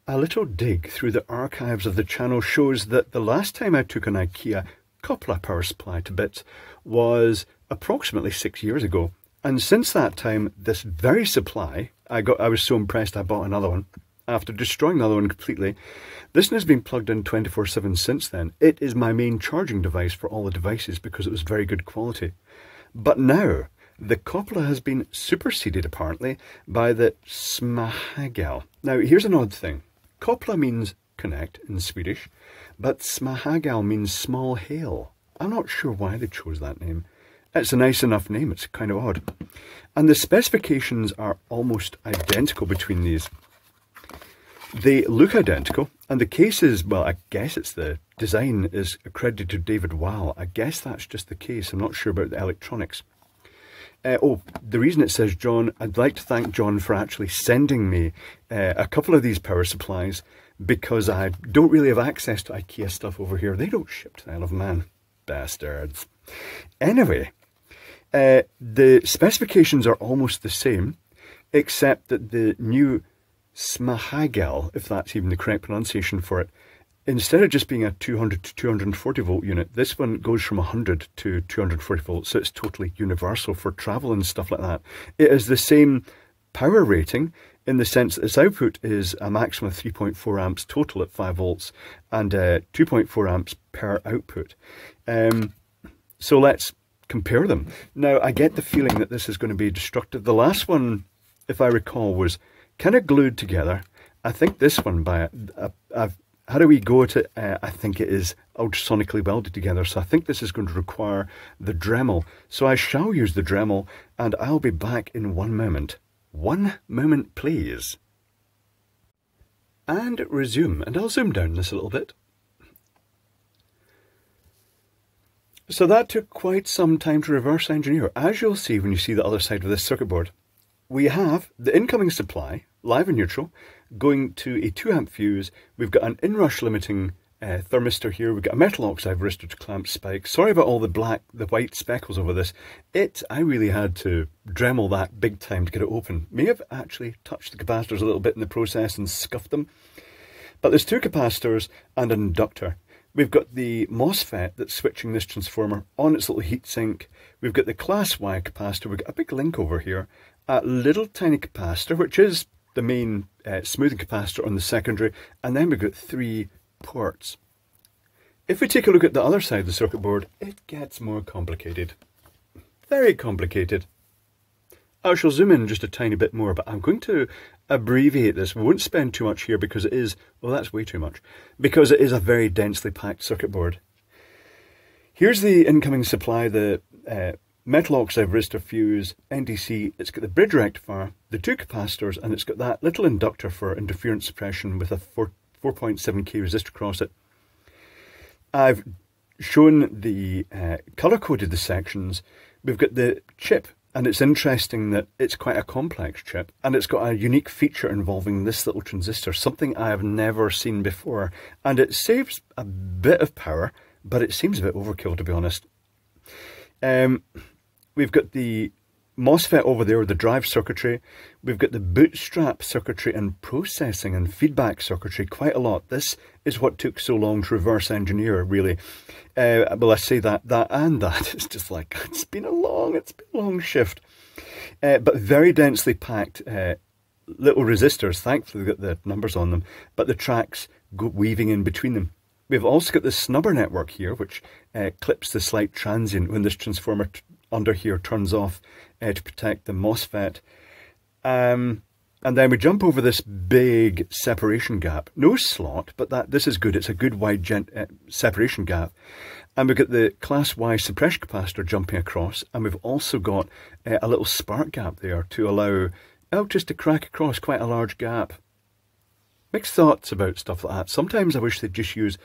A little dig through the archives of the channel shows that the last time I took an IKEA Koppla power supply to bits was approximately 6 years ago. And since that time, this very supply, I was so impressed I bought another one. After destroying the other one completely, this one has been plugged in 24/7 since then. It is my main charging device for all the devices because it was very good quality. But now, the Koppla has been superseded apparently by the SMÅHAGEL. Now here's an odd thing. Koppla means connect in Swedish, but SMÅHAGEL means small hail. I'm not sure why they chose that name. It's a nice enough name, it's kind of odd. And the specifications are almost identical between these. They look identical, and the case is, well, I guess it's the design is accredited to David Weil. I guess that's just the case. I'm not sure about the electronics. The reason it says John, I'd like to thank John for actually sending me a couple of these power supplies because I don't really have access to IKEA stuff over here. They don't ship to the Isle of Man. Bastards. Anyway, the specifications are almost the same, except that the new SMÅHAGEL, if that's even the correct pronunciation for it, instead of just being a 200 to 240 volt unit, this one goes from 100 to 240 volts, so it's totally universal for travel and stuff like that. It is the same power rating in the sense that its output is a maximum of 3.4 amps total at 5 volts and 2.4 amps per output. So let's compare them. Now, I get the feeling that this is going to be destructive. The last one, if I recall, was kind of glued together. I think this one, how do we go at it? I think it is ultrasonically welded together, so I think this is going to require the Dremel. So I shall use the Dremel, and I'll be back in 1 moment. 1 moment, please. And resume, and I'll zoom down this a little bit. So that took quite some time to reverse engineer, as you'll see when you see the other side of this circuit board. We have the incoming supply, live and neutral, going to a 2 amp fuse. We've got an inrush limiting thermistor here. We've got a metal oxide resistor to clamp spikes. Sorry about all the white speckles over this. I really had to Dremel that big time to get it open. May have actually touched the capacitors a little bit in the process and scuffed them. But there's 2 capacitors and an inductor. We've got the MOSFET that's switching this transformer on its little heatsink. We've got the class Y capacitor. We've got a big link over here. A little tiny capacitor, which is the main smoothing capacitor on the secondary, and then we've got 3 ports. If we take a look at the other side of the circuit board, it gets more complicated. Very complicated. I shall zoom in just a tiny bit more, but I'm going to abbreviate this. We won't spend too much here because it is, well, that's way too much, because it is a very densely packed circuit board. Here's the incoming supply, the metal oxide resistor fuse, NDC. It's got the bridge rectifier, the 2 capacitors, and it's got that little inductor for interference suppression with a 4.7k resistor across it. I've shown the color-coded the sections. We've got the chip, and it's interesting that it's quite a complex chip, and it's got a unique feature involving this little transistor, something I have never seen before, and it saves a bit of power, but it seems a bit overkill, to be honest. We've got the MOSFET over there, the drive circuitry. We've got the bootstrap circuitry and processing and feedback circuitry, quite a lot. This is what took so long to reverse engineer, really. Well, I say that and that. It's just like, it's been a long shift. But very densely packed little resistors. Thankfully, we've got the numbers on them, but the tracks go weaving in between them. We've also got the snubber network here, which clips the slight transient when this transformer under here turns off to protect the MOSFET. And then we jump over this big separation gap. No slot, but this is good. It's a good wide separation gap. And we've got the class Y suppression capacitor jumping across. And we've also got a little spark gap there to allow just to crack across quite a large gap. Mixed thoughts about stuff like that. Sometimes I wish they'd just use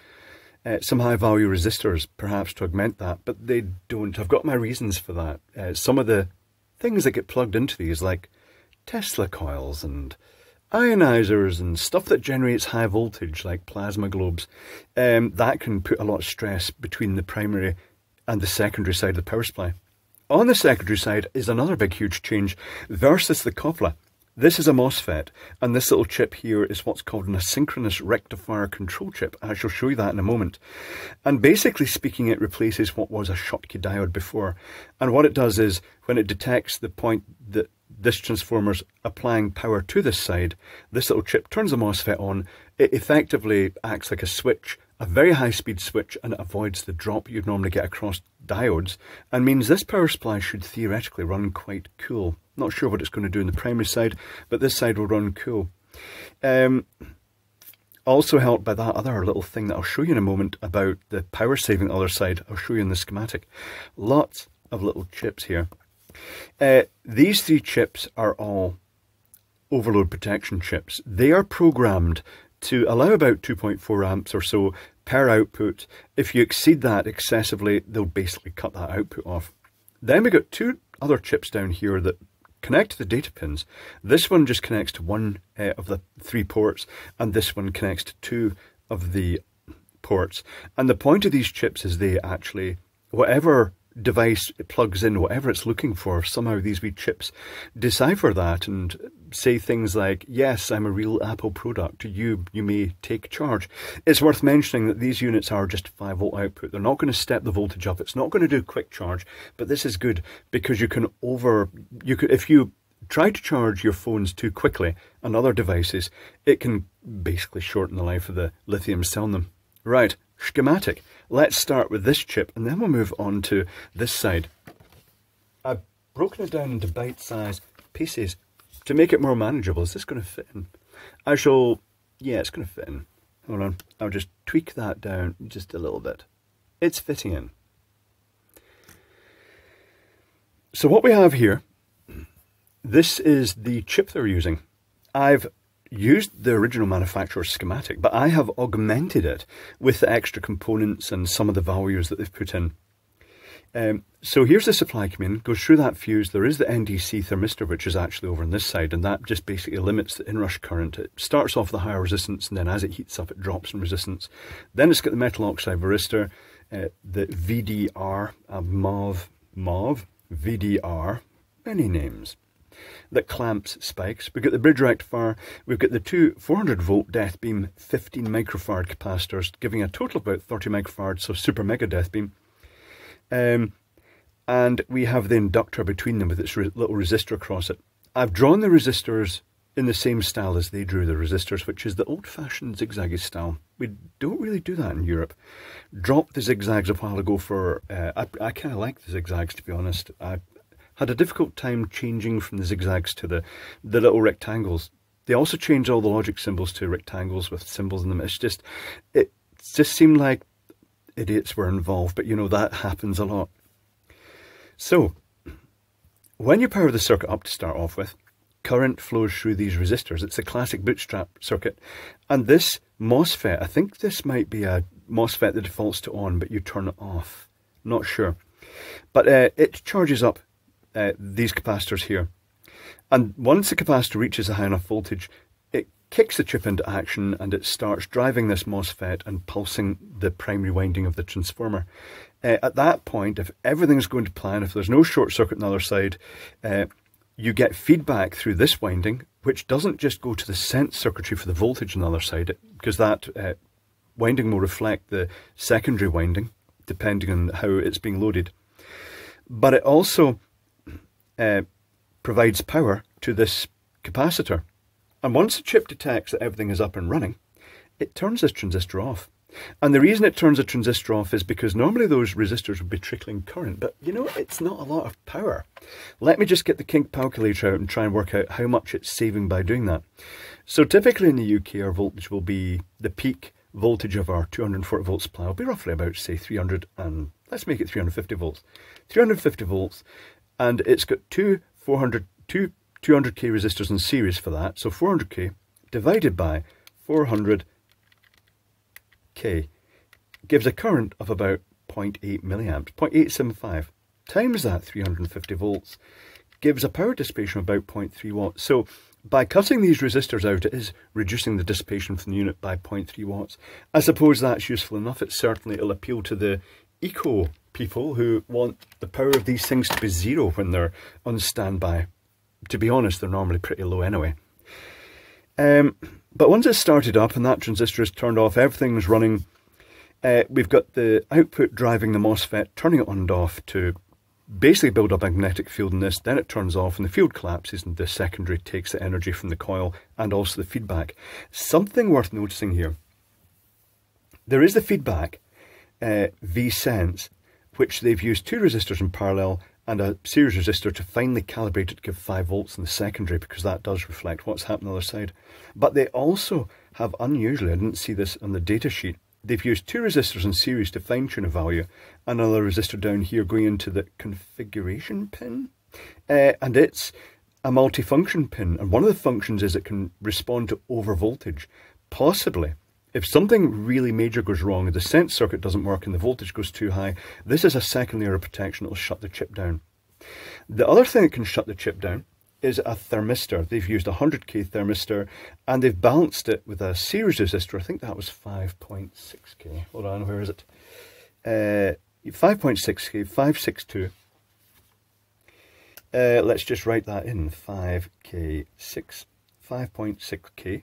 some high value resistors perhaps to augment that, but they don't. I've got my reasons for that. Some of the things that get plugged into these, like Tesla coils and ionizers and stuff that generates high voltage, like plasma globes, that can put a lot of stress between the primary and the secondary side of the power supply. On the secondary side is another big huge change versus the Koppla. This is a MOSFET, and this little chip here is what's called an asynchronous rectifier control chip. I shall show you that in a moment. And basically speaking, it replaces what was a Schottky diode before. And what it does is, when it detects the point that this transformer's applying power to this side, this little chip turns the MOSFET on. It effectively acts like a switch, a very high-speed switch, and it avoids the drop you'd normally get across diodes, and means this power supply should theoretically run quite cool. Not sure what it's going to do in the primary side, but this side will run cool. Also helped by that other little thing that I'll show you in a moment about the power saving the other side. I'll show you in the schematic. Lots of little chips here. These three chips are all overload protection chips. They are programmed to allow about 2.4 amps or so per output. If you exceed that excessively, they'll basically cut that output off. Then we got two other chips down here that connect to the data pins. This one just connects to one of the 3 ports, and this one connects to 2 of the ports. And the point of these chips is they actually, whatever device it plugs in, whatever it's looking for, somehow these wee chips decipher that and say things like, yes, I'm a real Apple product, you may take charge. It's worth mentioning that these units are just 5-volt output. They're not going to step the voltage up. It's not going to do quick charge, but this is good because if you try to charge your phones too quickly and other devices, it can basically shorten the life of the lithium cell in them. Right, schematic. Let's start with this chip and then we'll move on to this side. I've broken it down into bite-sized pieces to make it more manageable. Is this going to fit in? Yeah, it's going to fit in. Hold on, I'll just tweak that down just a little bit. It's fitting in. So what we have here, this is the chip they're using. I've used the original manufacturer's schematic, but I have augmented it with the extra components and some of the values that they've put in. So here's the supply coming in, goes through that fuse. There is the NDC thermistor, which is actually over on this side, and that just basically limits the inrush current. It starts off with a higher resistance, and then as it heats up, it drops in resistance. Then it's got the metal oxide varistor, the VDR, MOV, VDR, many names, that clamps spikes. We've got the bridge rectifier, we've got the two 400 volt death beam 15 microfarad capacitors, giving a total of about 30 microfarads, so super mega death beam. And we have the inductor between them with its little resistor across it. I've drawn the resistors in the same style as they drew the resistors, which is the old-fashioned zigzaggy style. We don't really do that in Europe. Dropped the zigzags a while ago for, I kind of like the zigzags, to be honest. I had a difficult time changing from the zigzags to the little rectangles. They also changed all the logic symbols to rectangles with symbols in them. It just seemed like idiots were involved, but you know, that happens a lot. So, when you power the circuit up to start off with, current flows through these resistors. It's a classic bootstrap circuit. And this MOSFET, I think this might be a MOSFET that defaults to on, but you turn it off. Not sure. But it charges up these capacitors here. And once the capacitor reaches a high enough voltage, it kicks the chip into action and it starts driving this MOSFET and pulsing the primary winding of the transformer. At that point, if everything's going to plan, if there's no short circuit on the other side, you get feedback through this winding, which doesn't just go to the sense circuitry for the voltage on the other side, because that winding will reflect the secondary winding, depending on how it's being loaded. But it also provides power to this capacitor. And once the chip detects that everything is up and running, it turns this transistor off. And the reason it turns a transistor off is because normally those resistors would be trickling current, but you know, it's not a lot of power. Let me just get the kink calculator out and try and work out how much it's saving by doing that. So typically in the UK, our voltage will be, the peak voltage of our 240 volt supply will be roughly about, say, 300 and let's make it 350 volts. 350 volts, and it's got two 200k resistors in series for that. So 400k divided by 400k gives a current of about 0.8 milliamps, 0.875. Times that 350 volts gives a power dissipation of about 0.3 watts. So by cutting these resistors out, it is reducing the dissipation from the unit by 0.3 watts. I suppose that's useful enough. It'll appeal to the eco people who want the power of these things to be zero when they're on standby. to be honest, they're normally pretty low anyway. But once it's started up and that transistor is turned off, everything's running. We've got the output driving the MOSFET, turning it on and off to basically build up a magnetic field in this. Then it turns off and the field collapses and the secondary takes the energy from the coil and also the feedback. Something worth noticing here. There is the feedback, V-sense, which they've used 2 resistors in parallel and a series resistor to finely calibrate it to give 5 volts in the secondary, because that does reflect what's happening on the other side. But they also have, unusually, I didn't see this on the data sheet, they've used 2 resistors in series to fine-tune a value, another resistor down here going into the configuration pin, and it's a multifunction pin, and one of the functions is it can respond to overvoltage. Possibly, if something really major goes wrong and the sense circuit doesn't work and the voltage goes too high, this is a second layer of protection that will shut the chip down. The other thing that can shut the chip down is a thermistor. They've used a 100k thermistor and they've balanced it with a series resistor. I think that was 5.6k. Hold on, where is it? 5.6k, 562. Let's just write that in, 5.6k.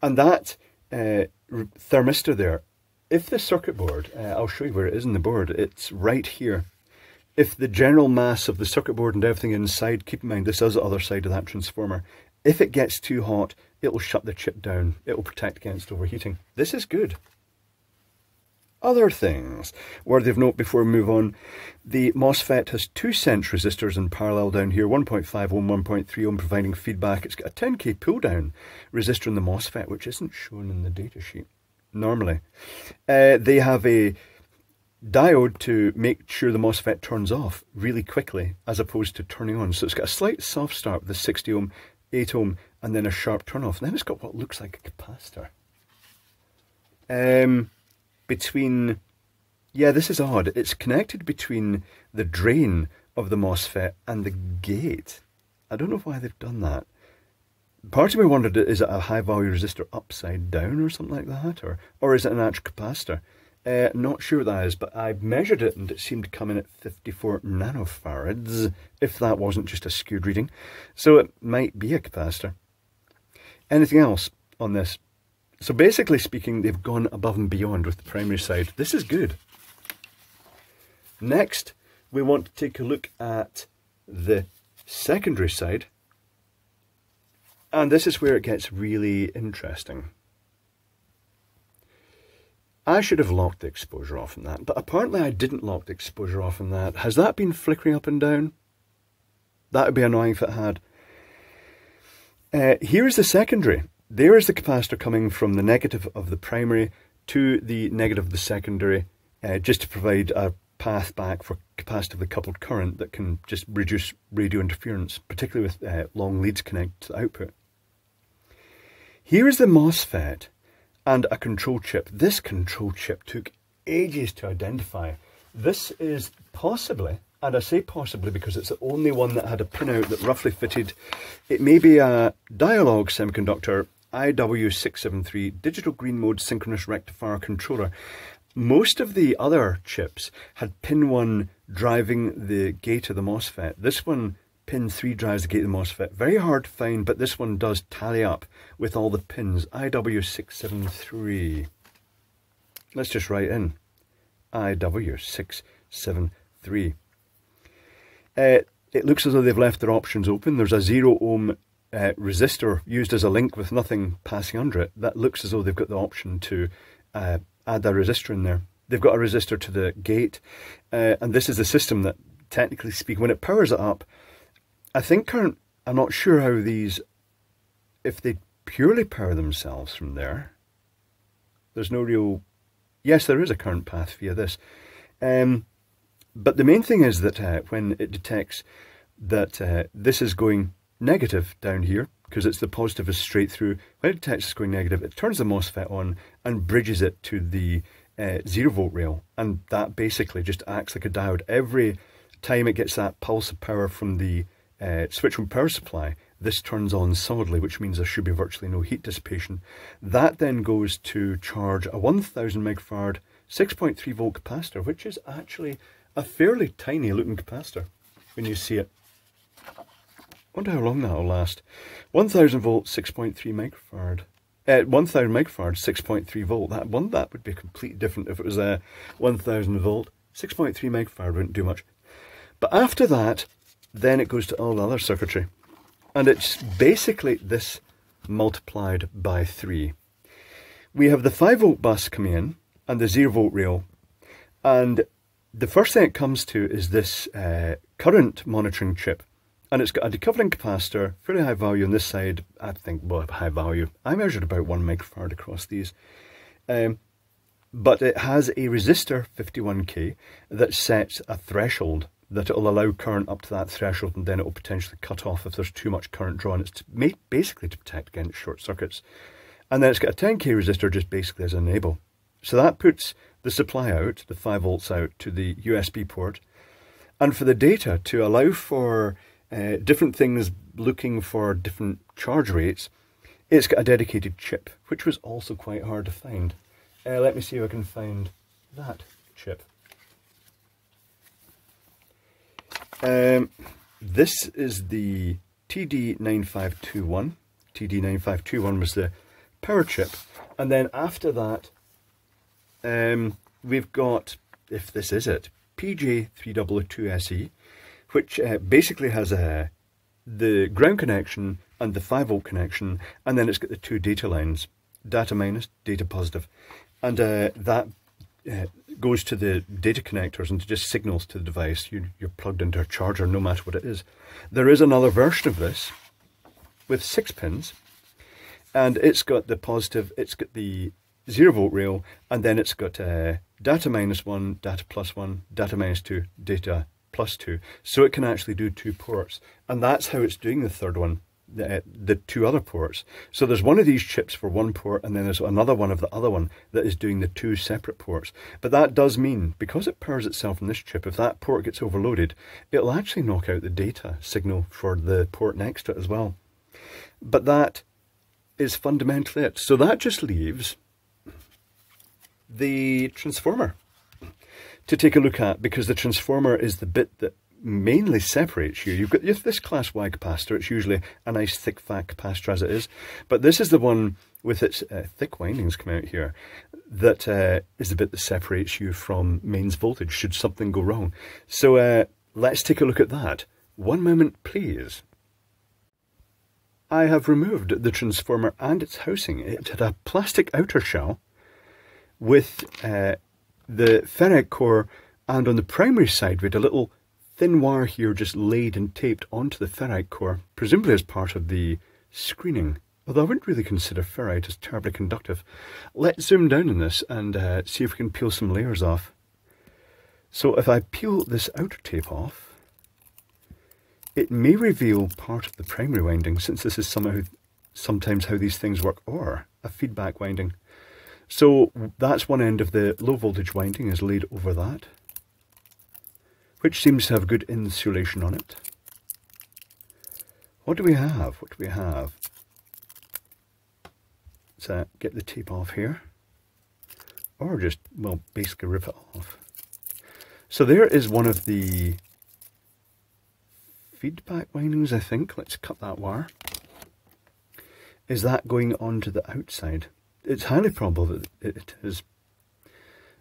And that thermistor there, if the circuit board, I'll show you where it is in the board, it's right here. If the general mass of the circuit board and everything inside, keep in mind this is the other side of that transformer, if it gets too hot, it will shut the chip down. It will protect against overheating. This is good. Other things worthy of note before we move on. The MOSFET has 2 sense resistors in parallel down here, 1.5 ohm, 1.3 ohm, providing feedback. It's got a 10k pull down resistor in the MOSFET, which isn't shown in the datasheet normally. They have a diode to make sure the MOSFET turns off really quickly as opposed to turning on. So it's got a slight soft start with a 60 ohm, 8 ohm, and then a sharp turn off. And then it's got what looks like a capacitor. Between, yeah, this is odd. It's connected between the drain of the MOSFET and the gate. I don't know why they've done that. Part of me wondered, is it a high value resistor upside down or something like that? Or is it an actual capacitor? Not sure what that is, but I measured it and it seemed to come in at 54 nanofarads, if that wasn't just a skewed reading. So it might be a capacitor. Anything else on this? So basically speaking, they've gone above and beyond with the primary side. This is good. Next, we want to take a look at the secondary side. And this is where it gets really interesting. I should have locked the exposure off in that, but apparently I didn't lock the exposure off in that. Has that been flickering up and down? That would be annoying if it had. Here's the secondary. There is the capacitor coming from the negative of the primary to the negative of the secondary, just to provide a path back for capacitively coupled current that can just reduce radio interference, particularly with long leads connected to the output. Here is the MOSFET and a control chip. This control chip took ages to identify. This is possibly, and I say possibly because it's the only one that had a pinout that roughly fitted, it may be a dialogue semiconductor IW673 digital green mode synchronous rectifier controller. Most of the other chips had pin 1 driving the gate of the MOSFET. This one, pin 3 drives the gate of the MOSFET. Very hard to find, but this one does tally up with all the pins. IW673. Let's just write in IW673. It looks as though they've left their options open. There's a 0 ohm resistor used as a link with nothing passing under it. That looks as though they've got the option to add a resistor in there. They've got a resistor to the gate, and this is the system that, technically speaking, when it powers it up, I think current, I'm not sure how these, if they purely power themselves from there, there's no real, yes, there is a current path via this. But the main thing is that when it detects that this is going negative down here, because it's the positive is straight through, when it detects it's going negative, it turns the MOSFET on and bridges it to the 0 volt rail, and that basically just acts like a diode. Every time it gets that pulse of power from the switch from power supply, this turns on solidly, which means there should be virtually no heat dissipation. That then goes to charge a 1000 megafarad 6.3 volt capacitor, which is actually a fairly tiny looking capacitor when you see it. Wonder how long that'll last. 1000 volt, 6.3 microfarad. 1000 microfarad, 6.3 volt. That would be completely different if it was a 1000 volt. 6.3 microfarad wouldn't do much. But after that, then it goes to all the other circuitry. And it's basically this multiplied by 3. We have the 5 volt bus coming in and the 0 volt rail. And the first thing it comes to is this current monitoring chip. And it's got a decoupling capacitor, fairly high value on this side. I think, well, high value. I measured about 1 microfarad across these. But it has a resistor, 51k, that sets a threshold that it will allow current up to that threshold, and then it will potentially cut off if there's too much current drawn. It's made basically to protect against short circuits. And then it's got a 10k resistor just basically as an enable. So that puts the supply out, the 5 volts out, to the USB port. And for the data to allow for different things looking for different charge rates, it's got a dedicated chip, which was also quite hard to find. Let me see if I can find that chip. This is the TD9521. TD9521 was the power chip. And then after that, we've got, if this is it, PJ302SE, which basically has the ground connection and the 5 volt connection, and then it's got the 2 data lines, data minus, data positive, and that goes to the data connectors and just signals to the device. You're plugged into a charger no matter what it is. There is another version of this with 6 pins, and it's got the positive, it's got the 0 volt rail, and then it's got data minus 1, data plus 1, data minus 2, data plus 2. So it can actually do 2 ports, and that's how it's doing the third one, the 2 other ports. So there's one of these chips for 1 port, and then there's another one of the other one that is doing the 2 separate ports. But that does mean, because it powers itself from this chip, if that port gets overloaded, it'll actually knock out the data signal for the port next to it as well. But that is fundamentally it. So that just leaves the transformer to take a look at, because the transformer is the bit that mainly separates you. You've got this class Y capacitor. It's usually a nice thick fat capacitor as it is, but this is the one with its thick windings coming out here that is the bit that separates you from mains voltage should something go wrong. So let's take a look at that. One moment please. I have removed the transformer and its housing. It had a plastic outer shell with the ferrite core, and on the primary side we had a little thin wire here just laid and taped onto the ferrite core, presumably as part of the screening, although I wouldn't really consider ferrite as terribly conductive. Let's zoom down on this and see if we can peel some layers off. So if I peel this outer tape off, it may reveal part of the primary winding, since this is sometimes how these things work, or a feedback winding. So that's one end of the low voltage winding is laid over that, which seems to have good insulation on it. What do we have? What do we have? Let's get the tape off here, or just, well, basically rip it off. So there is one of the feedback windings, I think. Let's cut that wire. Is that going on to the outside? It's highly probable that it is.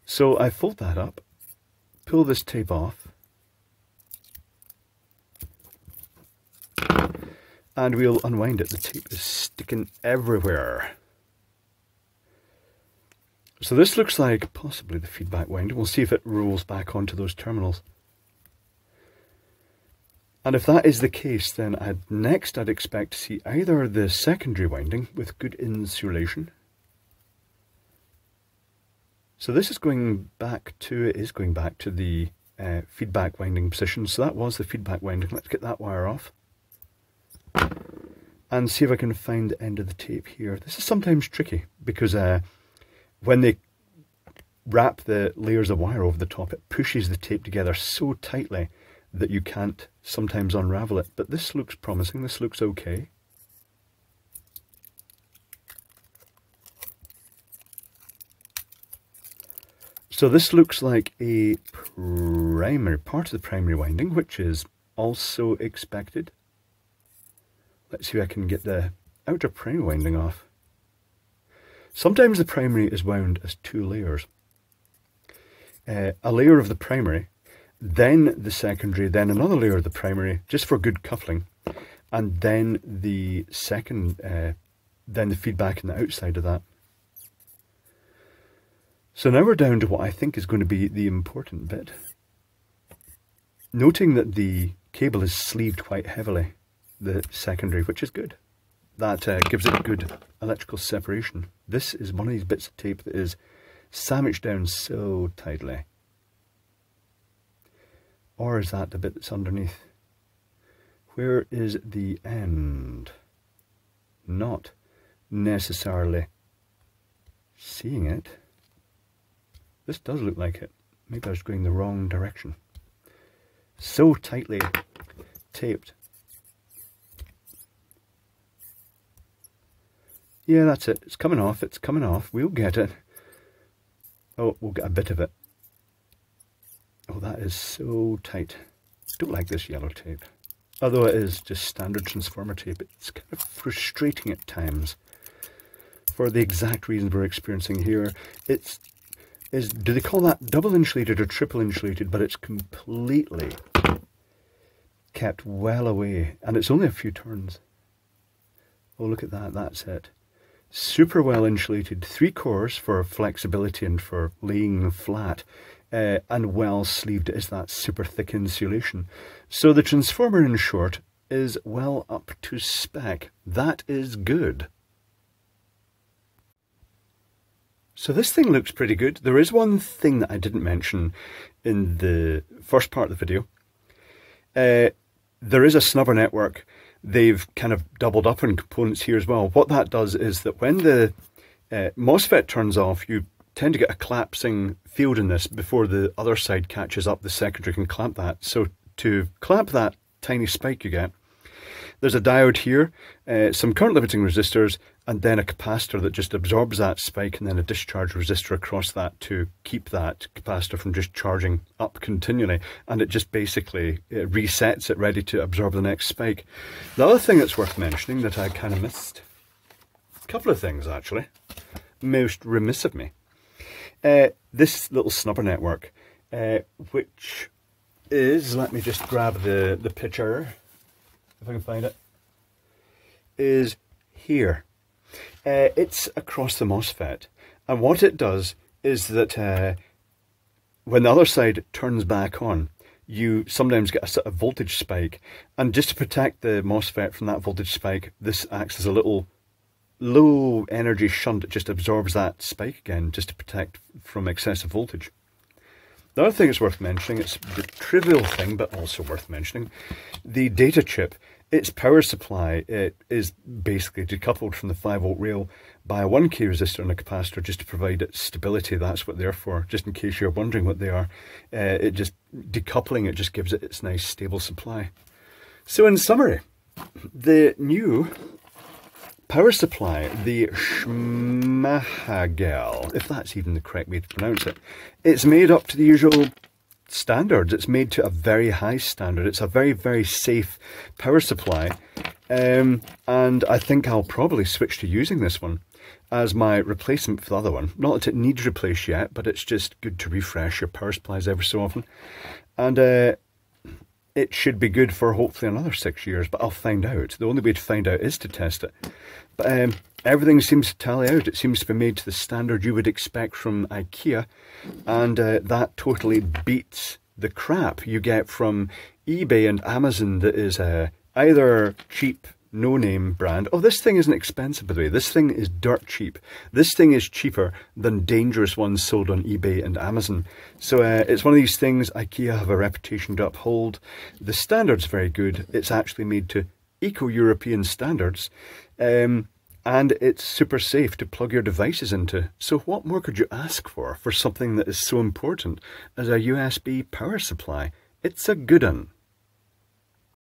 So I fold that up, pull this tape off, and we'll unwind it. The tape is sticking everywhere. So this looks like possibly the feedback winding. We'll see if it rolls back onto those terminals. And if that is the case, then next I'd expect to see either the secondary winding with good insulation. So this is going back to, the feedback winding position. So that was the feedback winding. Let's get that wire off and see if I can find the end of the tape here. This is sometimes tricky because when they wrap the layers of wire over the top, it pushes the tape together so tightly that you can't sometimes unravel it. But this looks promising. This looks okay. So this looks like a primary, part of the primary winding, which is also expected. Let's see if I can get the outer primary winding off. Sometimes the primary is wound as two layers. A layer of the primary, then the secondary, then another layer of the primary, just for good coupling, and then the second, then the feedback in the outside of that. So now we're down to what I think is going to be the important bit. Noting that the cable is sleeved quite heavily, the secondary, which is good. That gives it good electrical separation. This is one of these bits of tape that is sandwiched down so tightly. Or is that the bit that's underneath? Where is the end? Not necessarily seeing it. This does look like it. Maybe I was going the wrong direction. So tightly taped. Yeah, that's it. It's coming off. It's coming off. We'll get it. Oh, we'll get a bit of it. Oh, that is so tight. Don't like this yellow tape. Although it is just standard transformer tape, it's kind of frustrating at times. For the exact reasons we're experiencing here. Do they call that double insulated or triple insulated? But it's completely kept well away. And it's only a few turns. Oh, look at that. That's it. Super well insulated. 3 cores for flexibility and for laying flat. And well sleeved is that super thick insulation. So the transformer, in short, is well up to spec. That is good. So this thing looks pretty good. There is one thing that I didn't mention in the first part of the video. There is a snubber network. They've kind of doubled up on components here as well. What that does is that when the MOSFET turns off, you tend to get a collapsing field in this before the other side catches up. The secondary can clamp that. So to clamp that tiny spike you get, there's a diode here, some current limiting resistors, and then a capacitor that just absorbs that spike, and then a discharge resistor across that to keep that capacitor from just charging up continually. And it just basically resets it ready to absorb the next spike. The other thing that's worth mentioning that I kind of missed, a couple of things actually, most remiss of me. This little snubber network, which is, let me just grab the picture, if I can find it, is here. It's across the MOSFET, and what it does is that when the other side turns back on, you sometimes get a sort of voltage spike, and just to protect the MOSFET from that voltage spike, this acts as a little low energy shunt. It just absorbs that spike again, just to protect from excessive voltage. The other thing that's worth mentioning, it's the trivial thing, but also worth mentioning, the data chip. Its power supply, it is basically decoupled from the 5-volt rail by a 1K resistor and a capacitor just to provide it stability. That's what they're for, just in case you're wondering what they are. It just, decoupling it just gives it its nice stable supply. So in summary, the new power supply, the SMÅHAGEL, if that's even the correct way to pronounce it, it's made up to the usual standards. It's made to a very high standard. It's a very, very safe power supply, and I think I'll probably switch to using this one as my replacement for the other one. Not that it needs replaced yet, but it's just good to refresh your power supplies every so often, and it should be good for hopefully another 6 years, but I'll find out. The only way to find out is to test it. But everything seems to tally out. It seems to be made to the standard you would expect from IKEA, and that totally beats the crap you get from eBay and Amazon that is either cheap, no-name brand. Oh, this thing isn't expensive, by the way. This thing is dirt cheap. This thing is cheaper than dangerous ones sold on eBay and Amazon. So it's one of these things. IKEA have a reputation to uphold. The standard's very good. It's actually made to eco-European standards. And it's super safe to plug your devices into. So what more could you ask for something that is so important as a USB power supply? It's a good one.